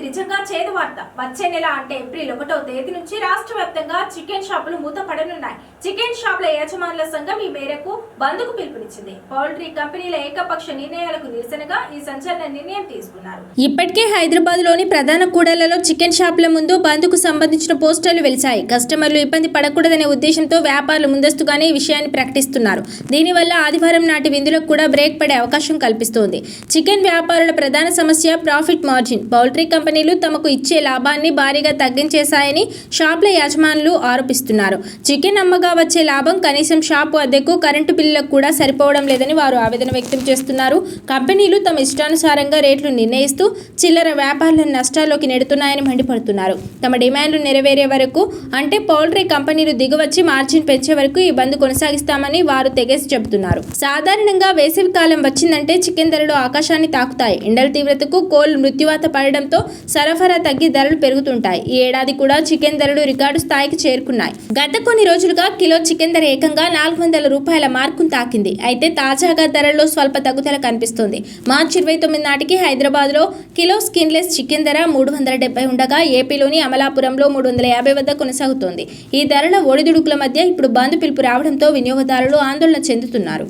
నిజంగా చేదు వార్త. వచ్చే నెల అంటే ఏప్రిల్ 1వ తేదీ నుంచి రాష్ట్ర వ్యాప్తంగా చికెన్ షాపులు మూతపడనున్నాయి. చికెన్ షాపుల యజమానుల సంఘం ఈ మేరకు బంద్కు పిలుపునిచ్చింది. పౌల్ట్రీ కంపెనీల ఏకపక్ష నిర్ణయాలకు నిరసనగా ఈ సంచలన నిర్ణయం తీసుకున్నారు. ఇప్పటికే హైదరాబాద్ లోని ప్రధాన కూడళ్లలో చికెన్ షాపుల ముందు బంద్కు సంబంధించిన పోస్టర్లు వెలిశాయి. కస్టమర్లు ఇబ్బంది పడకూడదనే ఉద్దేశంతో వ్యాపారులు ముందస్తుగానే ఈ విషయాన్ని ప్రకటిస్తున్నారు. దీనివల్ల ఆదివారం నాటి విందులకు కూడా బ్రేక్ పడే అవకాశం కల్పిస్తోంది. చికెన్ వ్యాపారుల ప్రధాన సమస్య ప్రాఫిట్ మార్జిన్. పౌల్ట్రీ కంపెనీలు తమకు ఇచ్చే లాభాన్ని భారీగా తగ్గించేశాయని షాపుల యజమానులు ఆరోపిస్తున్నారు. చికెన్ అమ్మగా వచ్చే లాభం కనీసం షాపు అద్దెకు, కరెంటు బిల్లులకు కూడా సరిపోవడం లేదని వారు ఆవేదన వ్యక్తం చేస్తున్నారు. కంపెనీలు తమ ఇష్టానుసారంగా రేట్లు నిర్ణయిస్తూ చిల్లర వ్యాపారులను నష్టాల్లోకి నెడుతున్నాయని మండిపడుతున్నారు. తమ డిమాండ్లు నెరవేరే వరకు, అంటే పౌల్ట్రీ కంపెనీలు దిగువచ్చి మార్జిన్ పెంచే వరకు ఈ బంద్ కొనసాగిస్తామని వారు తెగేసి చెబుతున్నారు. సాధారణంగా వేసవి కాలం వచ్చిందంటే చికెన్ ధరలు ఆకాశాన్ని తాకుతాయి. ఎండల తీవ్రతకు కోళ్లు మృత్యువాత పడడంతో సరఫరా తగ్గి ధరలు పెరుగుతుంటాయి. ఈ ఏడాది కూడా చికెన్ ధరలు రికార్డు స్థాయికి చేరుకున్నాయి. గత కొన్ని రోజులుగా కిలో చికెన్ ధర ఏకంగా 400 రూపాయల మార్కును తాకింది. అయితే తాజాగా ధరల్లో స్వల్ప తగ్గుదల కనిపిస్తోంది. మార్చి 29 నాటికి హైదరాబాద్లో కిలో స్కిన్లెస్ చికెన్ ధర 370 ఉండగా ఏపీలోని అమలాపురంలో 350 వద్ద కొనసాగుతోంది. ఈ ధరల ఒడిదుడుకుల మధ్య ఇప్పుడు బంద్ పిలుపు రావడంతో వినియోగదారులు ఆందోళన చెందుతున్నారు.